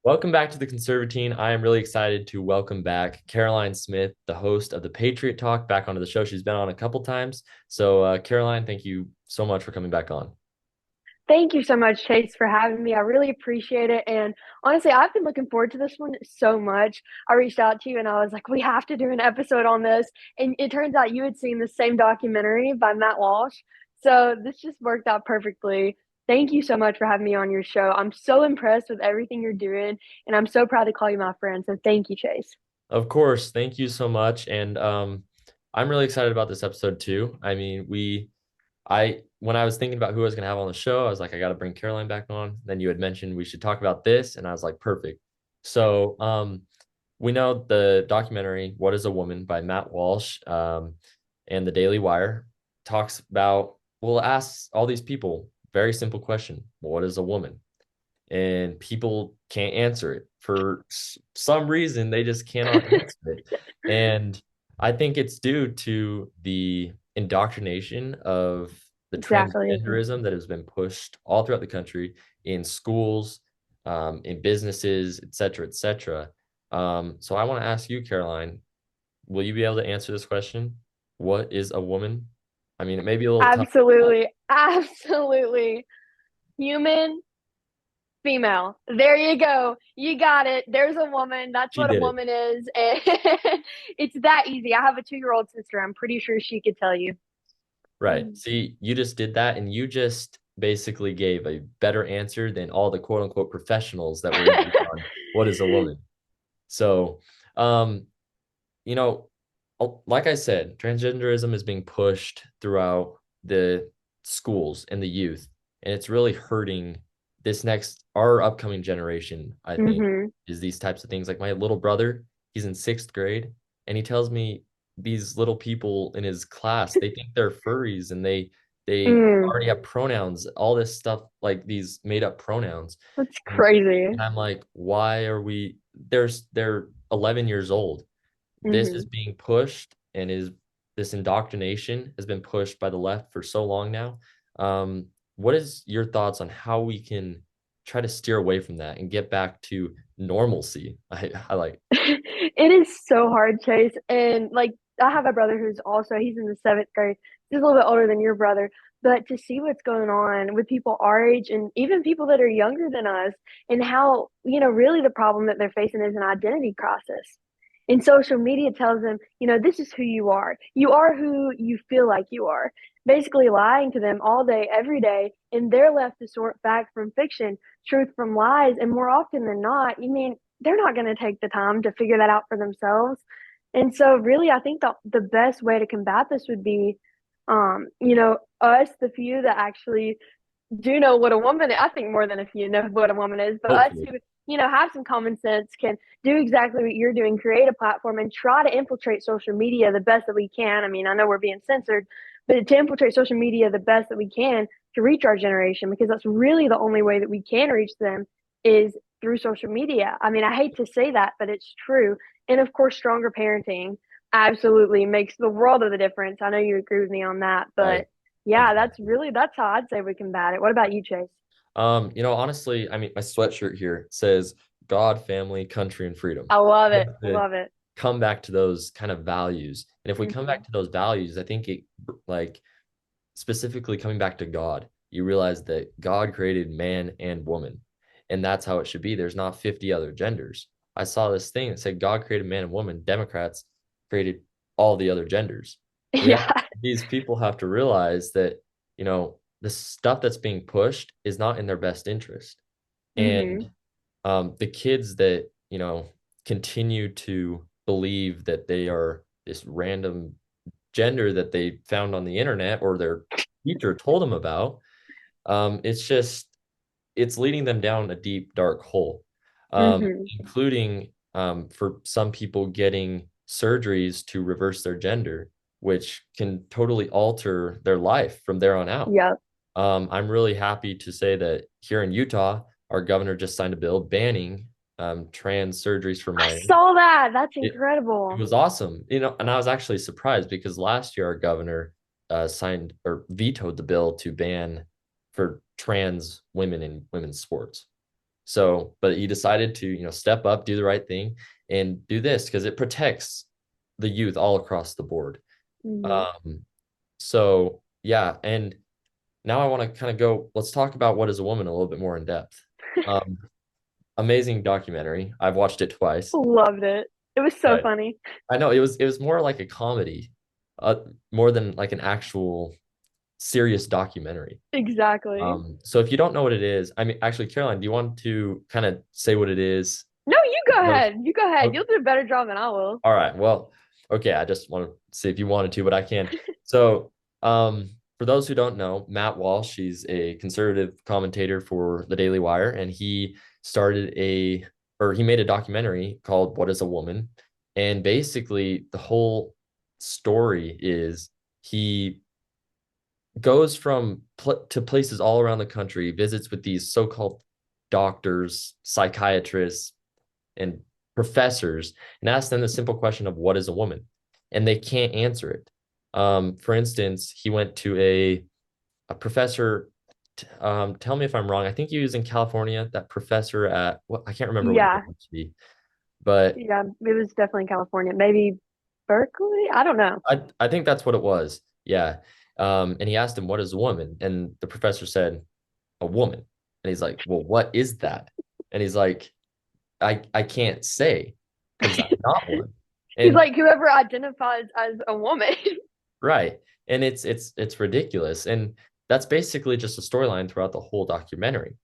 Welcome back to the Conservatine. I am really excited to welcome back Caroline Smith, the host of the Patriot Talk, back onto the show. She's been on a couple times. So, Caroline, thank you so much for coming back on. Thank you so much, Chase, for having me. I really appreciate it. And honestly, I've been looking forward to this one so much. I reached out to you and I was like, we have to do an episode on this. And it turns out you had seen the same documentary by Matt Walsh. So this just worked out perfectly. Thank you so much for having me on your show. I'm so impressed with everything you're doing, and I'm so proud to call you my friend. So thank you, Chase. Of course, thank you so much. And I'm really excited about this episode too. I mean, when I was thinking about who I was going to have on the show, I was like, I got to bring Caroline back on. Then you had mentioned we should talk about this, and I was like, perfect. So, we know the documentary "What Is a Woman" by Matt Walsh, and the Daily Wire talks about. We'll ask all these people very simple question: what is a woman? And people can't answer it for some reason. They just cannot answer it, and I think it's due to the indoctrination of the Exactly. transgenderism that has been pushed all throughout the country in schools, in businesses, et cetera, et cetera. So I want to ask you, Caroline, will you be able to answer this question? What is a woman? I mean, it may be a little tough. Absolutely. Absolutely. Human female. There you go. You got it. There's a woman. That's She what a did it. woman is. And it's that easy. I have a 2-year-old sister. I'm pretty sure she could tell you. Right. See, you just did that and you just basically gave a better answer than all the quote unquote professionals that were interviewed on what is a woman. So, um, you know, like I said, transgenderism is being pushed throughout the schools and the youth, and it's really hurting our upcoming generation, I think, Hmm. is these types of things. Like my little brother, he's in sixth grade, and he tells me these little people in his class, they think they're furries and they Mm, already have pronouns, all this stuff, like these made up pronouns. that's And, crazy. and I'm like, why are we they're 11 years old. This is Hmm. being pushed and is this indoctrination has been pushed by the left for so long now. What is your thoughts on how we can try to steer away from that and get back to normalcy? I like. It is so hard, Chase. And like, I have a brother who's also, he's in the seventh grade. He's a little bit older than your brother. But to see what's going on with people our age and even people that are younger than us, and how, really the problem that they're facing is an identity crisis. And social media tells them, this is who you are. You are who you feel like you are. Basically lying to them all day, every day, and they're left to sort fact from fiction, truth from lies. And more often than not, they're not going to take the time to figure that out for themselves. And so, really, I think the best way to combat this would be, us, the few that actually do know what a woman is. I think more than a few know what a woman is, but us Hopefully. who, have some common sense can do exactly what you're doing, create a platform and try to infiltrate social media the best that we can. I mean, I know we're being censored, but to infiltrate social media the best that we can to reach our generation, because that's really the only way that we can reach them is through social media. I mean, I hate to say that, but it's true. And of course, stronger parenting absolutely makes the world of the difference. I know you agree with me on that, Right. but yeah, Exactly. that's how I'd say we combat it. What about you, Chase? Honestly, I mean, my sweatshirt here says God, family, country, and freedom. I love We it. have to Love it. come back to those kind of values. And if we come back Hmm. to those values, I think it like specifically coming back to God, you realize that God created man and woman, and that's how it should be. There's not 50 other genders. I saw this thing that said God created man and woman. Democrats created all the other genders. We have Yeah. these people have to realize that, the stuff that's being pushed is not in their best interest. Hmm. And the kids that, continue to believe that they are this random gender that they found on the internet or their teacher told them about, it's leading them down a deep, dark hole, Hmm. including for some people getting surgeries to reverse their gender, which can totally alter their life from there on out. Yep. I'm really happy to say that here in Utah, our governor just signed a bill banning trans surgeries for I minors. saw that. That's It incredible. was awesome, and I was actually surprised because last year our governor signed or vetoed the bill to ban for trans women in women's sports. So, but he decided to, step up, do the right thing, and do this because it protects the youth all across the board. Hmm. Um, so yeah, and now I want to kind of go, let's talk about What is a Woman a little bit more in depth. Um, Amazing documentary. I've watched it twice. Loved it. It was so Right. funny. I know it was more like a comedy, more than like an actual serious documentary. Exactly. So if you don't know what it is, I mean, actually, Caroline, do you want to kind of say what it is? No, you go Those- ahead. You go ahead. oh, You'll do a better job than I will. all right. Well, okay. I just want to see if you wanted to, but I can. So, for those who don't know, Matt Walsh, he's a conservative commentator for the Daily Wire, and he made a documentary called "What is a Woman?" And basically, the whole story is he goes from to places all around the country, visits with these so-called doctors, psychiatrists, and professors, and asks them the simple question of what is a woman, and they can't answer it. For instance, he went to a professor. Tell me if I'm wrong. I think he was in California. That professor at what I can't remember what Yeah. university, but Yeah. It was definitely in California. Maybe Berkeley? I don't know. I think that's what it was. Yeah. And he asked him, "What is a woman?" And the professor said, "A woman." And he's like, "Well, what is that?" And he's like, I can't say because I'm not one." He's And like, whoever identifies as a woman. right. And it's ridiculous. And that's basically just a storyline throughout the whole documentary.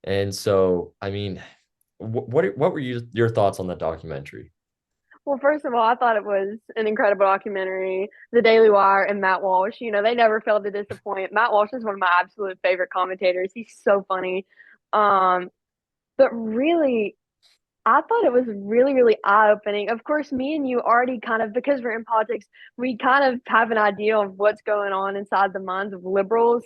And so, I mean, what were your thoughts on that documentary? Well, first of all, I thought it was an incredible documentary. The Daily Wire and Matt Walsh, they never failed to disappoint. Matt Walsh is one of my absolute favorite commentators. He's so funny. Um, but really, I thought it was really, really eye-opening. Of course, me and you already kind of, because we're in politics, we kind of have an idea of what's going on inside the minds of liberals.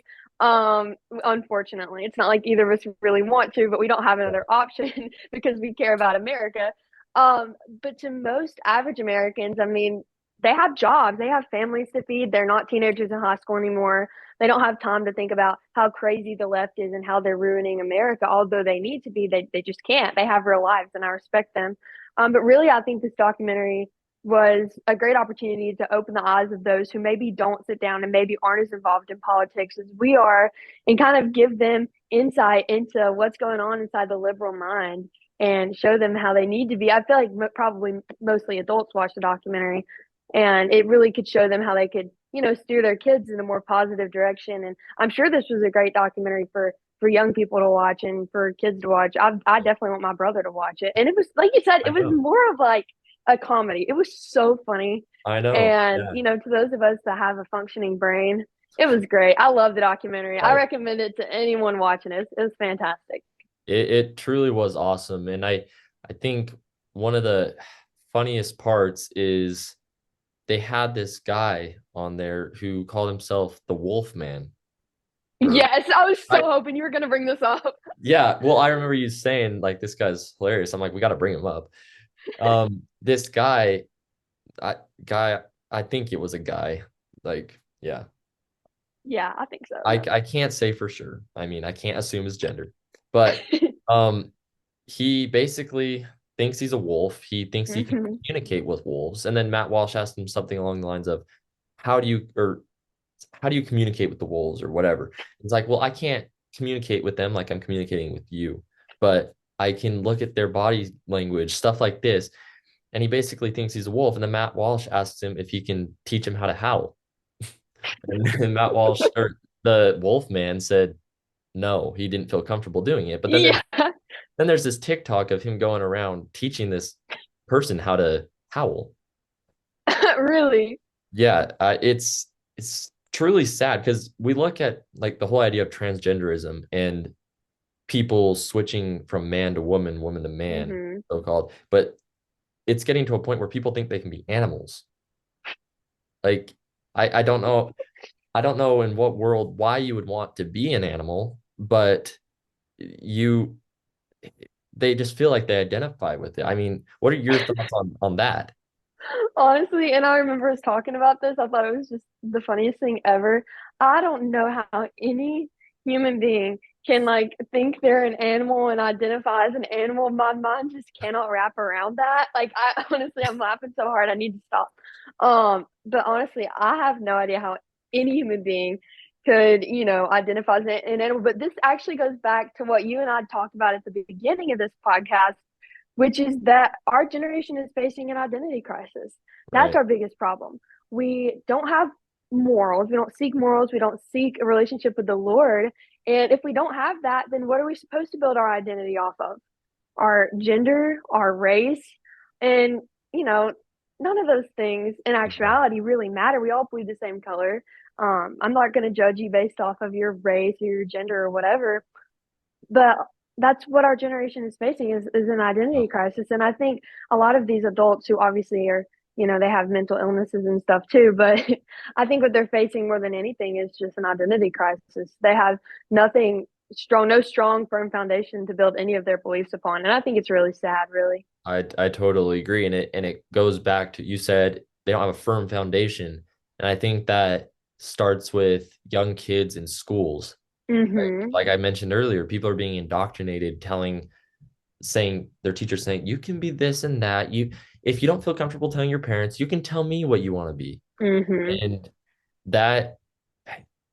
Unfortunately, it's not like either of us really want to, but we don't have another option because we care about America. But to most average Americans, I mean, they have jobs, they have families to feed. They're not teenagers in high school anymore. They don't have time to think about how crazy the left is and how they're ruining America, although they need to be. They just can't. They have real lives, and I respect them. But really, I think this documentary was a great opportunity to open the eyes of those who maybe don't sit down and maybe aren't as involved in politics as we are, and kind of give them insight into what's going on inside the liberal mind and show them how they need to be. I feel like probably mostly adults watch the documentary, and it really could show them how they could, steer their kids in a more positive direction. And I'm sure this was a great documentary for young people to watch and for kids to watch. I definitely want my brother to watch it. And it was like you said, I it was know. more of like a comedy. It was so funny. I know. And, Yeah. to those of us that have a functioning brain, it was great. I love the documentary. I Right. recommend it to anyone watching it. It was fantastic. It truly was awesome. And I think one of the funniest parts is they had this guy on there who called himself the Wolf Man. Or Yes, I was so I hoping you were going to bring this up. yeah, well, I remember you saying like this guy's hilarious. I'm like, we got to bring him up. This I guy, I think it was a guy. Like, yeah, Yeah, I think I can't say for sure. I mean, I can't assume his gender, but so. um, he basically thinks he's a wolf. He thinks he can Hmm. communicate with wolves. And then Matt Walsh asked him something along the lines of, "How do you or how do you communicate with the wolves or whatever?" It's like, well, I can't communicate with them like I'm communicating with you, but I can look at their body language, stuff like this. And he basically thinks he's a wolf. And then Matt Walsh asks him if he can teach him how to howl. And Matt Walsh or the wolf man said no, he didn't feel comfortable doing it. But Yeah, then there's this TikTok of him going around teaching this person how to howl. really. Yeah, it's truly sad because we look at like the whole idea of transgenderism and people switching from man to woman, woman to man, Hmm. so called. But it's getting to a point where people think they can be animals. Like I don't know. I don't know in what world why you would want to be an animal, but you they just feel like they identify with it. I mean, what are your thoughts on that? Honestly, and I remember us talking about this. I thought it was just the funniest thing ever. I don't know how any human being can like think they're an animal and identify as an animal. My mind just cannot wrap around that. Like I honestly, I'm laughing so hard I need to stop. But honestly, I have no idea how any human being could, identify as an animal. But this actually goes back to what you and I talked about at the beginning of this podcast, which is that our generation is facing an identity crisis. That's Right. our biggest problem. We don't have morals. We don't seek morals. We don't seek a relationship with the Lord. And if we don't have that, then what are we supposed to build our identity off of? Our gender, our race, and you know, none of those things in Yeah. actuality really matter. We all bleed the same color. I'm not going to judge you based off of your race or your gender or whatever, but that's what our generation is facing is an identity crisis. And I think a lot of these adults who obviously are, they have mental illnesses and stuff too, but I think what they're facing more than anything is just an identity crisis. They have nothing strong, no strong, firm foundation to build any of their beliefs upon. And I think it's really sad, really. I totally agree. And it goes back to, you said they don't have a firm foundation. And I think that starts with young kids in schools. Mm-hmm. Like I mentioned earlier, people are being indoctrinated, saying their teachers saying, you can be this and that. If you don't feel comfortable telling your parents, you can tell me what you want to be. Mm-hmm. And that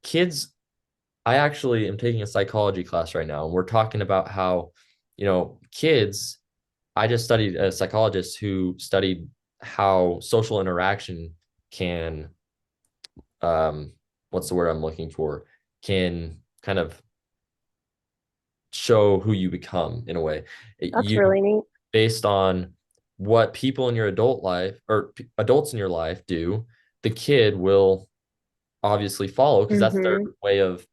kids, I actually am taking a psychology class right now, and we're talking about how, kids, I just studied a psychologist who studied how social interaction can, um, what's the word I'm looking for, can kind of show who you become in a way. That's You, really neat. based on what people in your adult life or adults in your life do, the kid will obviously follow because that's their Mm-hmm. way of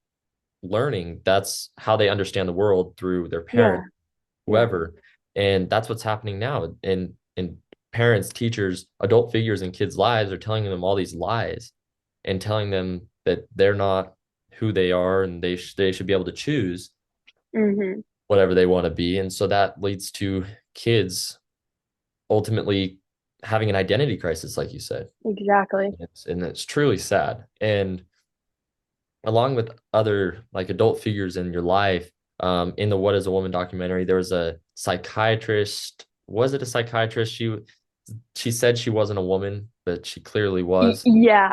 learning. That's how they understand the world through their Yeah. parents, Yeah. whoever. And that's what's happening now. And parents, teachers, adult figures in kids' lives are telling them all these lies and telling them that they're not who they are and they should be able to choose Mm-hmm. whatever they want to be. And so that leads to kids ultimately having an identity crisis, like you said. Exactly. And it's truly sad. And along with other like adult figures in your life, in the What is a Woman documentary, there was a psychiatrist. Was it a psychiatrist? She said she wasn't a woman, but she clearly was. Yeah.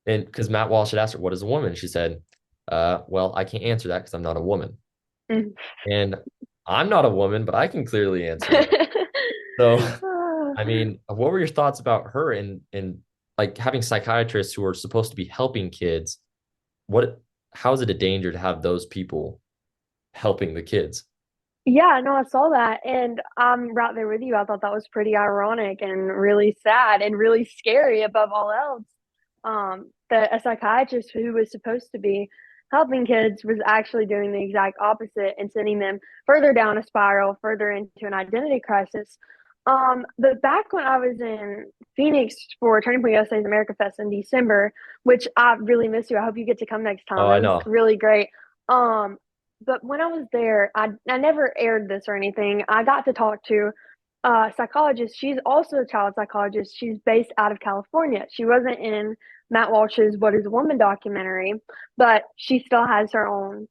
And because Matt Walsh had asked her, "What is a woman?" She said, well, I can't answer that because I'm not a woman. And I'm not a woman, but I can clearly answer that. So, I mean, what were your thoughts about her and like having psychiatrists who are supposed to be helping kids? What, how is it a danger to have those people helping the kids? Yeah, no, I saw that, and I'm right there with you. I thought that was pretty ironic and really sad and really scary above all else. That a psychiatrist who was supposed to be helping kids was actually doing the exact opposite and sending them further down a spiral, further into an identity crisis. But back when I was in Phoenix for Turning Point USA's America Fest in December, which I really miss you. I hope you get to come next Oh, time. I It was know. really great. Um, but when I was there, I never aired this or anything. I got to talk to a psychologist. She's also a child psychologist. She's based out of California. She wasn't in Matt Walsh's What is a Woman documentary, but she still has her own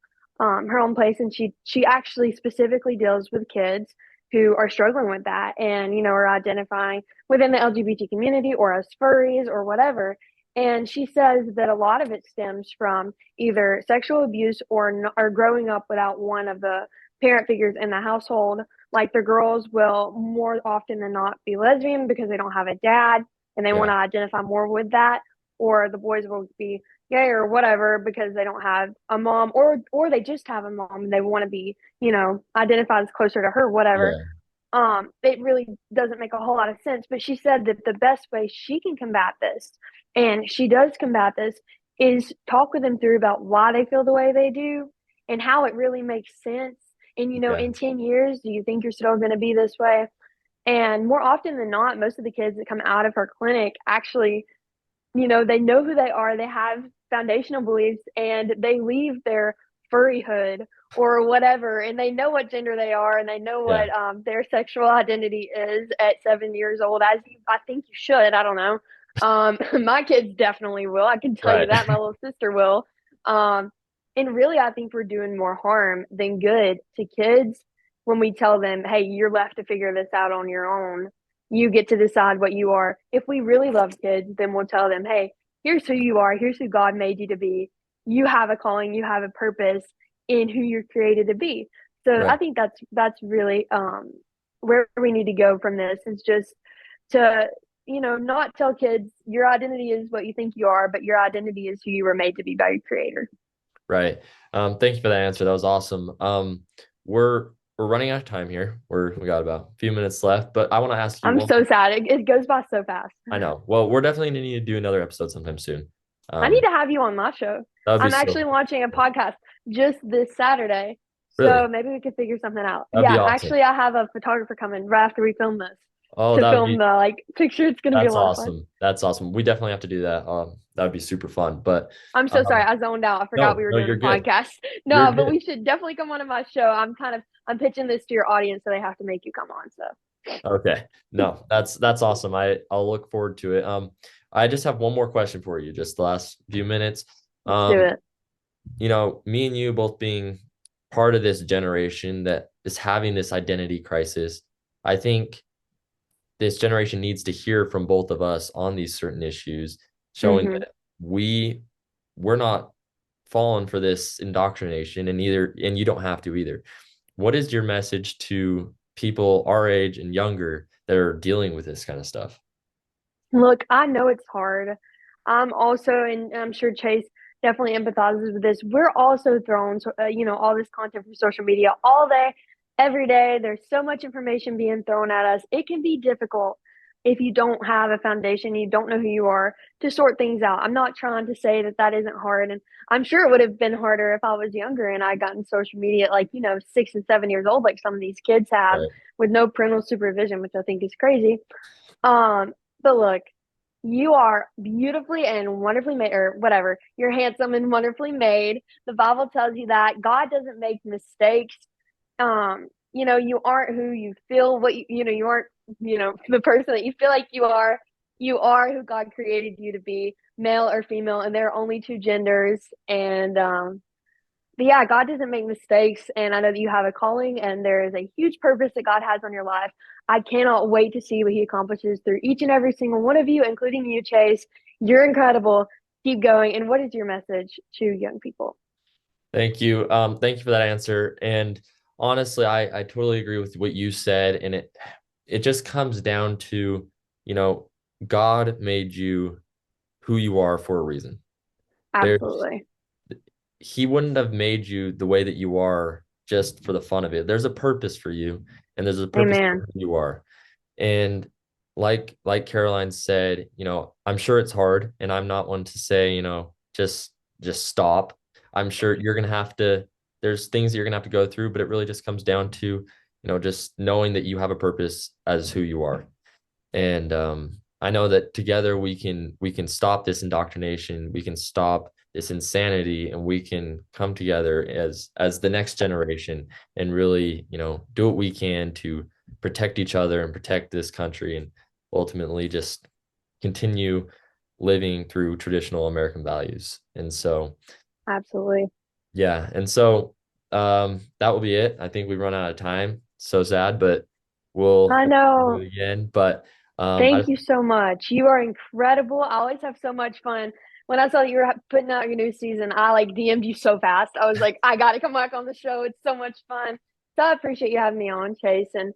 place, and she actually specifically deals with kids who are struggling with that and are identifying within the LGBT community or as furries or whatever. And she says that a lot of it stems from either sexual abuse or growing up without one of the parent figures in the household. Like the girls will more often than not be lesbian because they don't have a dad and they want Yeah. to identify more with that, or the boys will be gay or whatever because they don't have a mom, or they just have a mom and they want to be identified as closer to her, whatever. Yeah. It really doesn't make a whole lot of sense. But she said that the best way she can combat this, and she does combat this, is talk with them through about why they feel the way they do and how it really makes sense. And Yeah. in 10 years, do you think you're still going to be this way? And more often than not, most of the kids that come out of her clinic actually, they know who they are, they have foundational beliefs, and they leave their furryhood or whatever, and they know what gender they are, and they know Yeah. what their sexual identity is at 7 years old, I think you should. I don't know. My kids definitely will. I can tell you Right. that. My little sister will. Um, And really, I think we're doing more harm than good to kids when we tell them, hey, you're left to figure this out on your own. You get to decide what you are. If we really love kids, then we'll tell them, hey, here's who you are. Here's who God made you to be. You have a calling, you have a purpose in who you're created to be. So Right. I think that's really where we need to go from this is just to not tell kids your identity is what you think you are, but your identity is who you were made to be by your creator. Right. Thank you for that answer. That was awesome. We're running out of time here. We got about a few minutes left, but I want to ask you I'm one. so sad. It goes by so fast. I know. Well, we're definitely gonna need to do another episode sometime soon. I need Um, to have you on my show. that would be I'm so actually launching a podcast just this Saturday. really. So maybe we could figure something out. That'd be Yeah, awesome. actually I have a photographer coming right after we film this Oh, to film the like picture. It's gonna be a that's lot of fun. awesome. That's awesome. We definitely have to do that. That would be super fun. But I'm so sorry, um, I zoned out. I forgot we no, were no, doing you're a good. podcast. You're No, but good. we should definitely come on to my show. I'm pitching this to your audience, so they have to make you come on. So Okay. No, that's awesome. I'll look forward to it. I just have one more question for you, just the last few minutes. let's do Um, it. me and you both being part of this generation that is having this identity crisis, I think this generation needs to hear from both of us on these certain issues, showing Hmm. that we're not falling for this indoctrination, and you don't have to either. What is your message to people our age and younger that are dealing with this kind of stuff? Look, I know it's hard. I'm also, and I'm sure Chase definitely empathizes with this. We're also thrown, all this content from social media all day, every day. There's so much information being thrown at us. It can be difficult if you don't have a foundation, you don't know who you are to sort things out. I'm not trying to say that that isn't hard. And I'm sure it would have been harder if I was younger and I got in social media at like, 6 and 7 years old, like some of these kids have Right. with no parental supervision, which I think is crazy. But look, you are beautifully and wonderfully made, or whatever. You're handsome and wonderfully made. The Bible tells you that God doesn't make mistakes. You aren't who you feel you aren't, the person that you feel like you are. You are who God created you to be, male or female, and there are only two genders. And but yeah, God doesn't make mistakes, and I know that you have a calling, and there is a huge purpose that God has on your life. I cannot wait to see what He accomplishes through each and every single one of you, including you, Chase. You're incredible. Keep going. And what is your message to young people? Thank you. Thank you for that answer. And honestly, I totally agree with what you said. And it just comes down to, you know, God made you who you are for a reason. There's Absolutely. He wouldn't have made you the way that you are just for the fun of it. There's a purpose for you, and there's a purpose for Amen. who you are. And like Caroline said, I'm sure it's hard, and I'm not one to say, just stop. I'm sure you're gonna have to, there's things that you're gonna have to go through, but it really just comes down to, just knowing that you have a purpose as who you are. And I know that together we can stop this indoctrination, we can stop this insanity, and we can come together as the next generation and really, do what we can to protect each other and protect this country and ultimately just continue living through traditional American values. And so, Absolutely. yeah, and so that will be it. I think we run out of time. So sad, but we'll I do know. it again. But I Thank just you so much. You are incredible. I always have so much fun. When I saw that you were putting out your new season, I like DM'd you so fast. I was like, I got to come back on the show. It's so much fun. So I appreciate you having me on, Chase. And,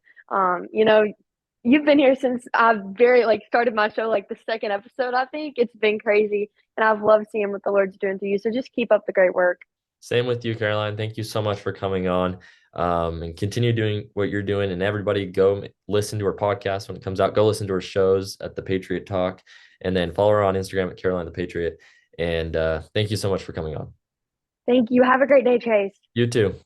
you've been here since I very like started my show, like the second episode, I think. It's been crazy. And I've loved seeing what the Lord's doing through you. So just keep up the great work. Same with you, Caroline. Thank you so much for coming on, and continue doing what you're doing. And everybody go listen to her podcast when it comes out. Go listen to her shows at the Patriot Talk, and then follow her on Instagram at Caroline the Patriot. And thank you so much for coming on. Thank you. Have a great day, Chase. You too.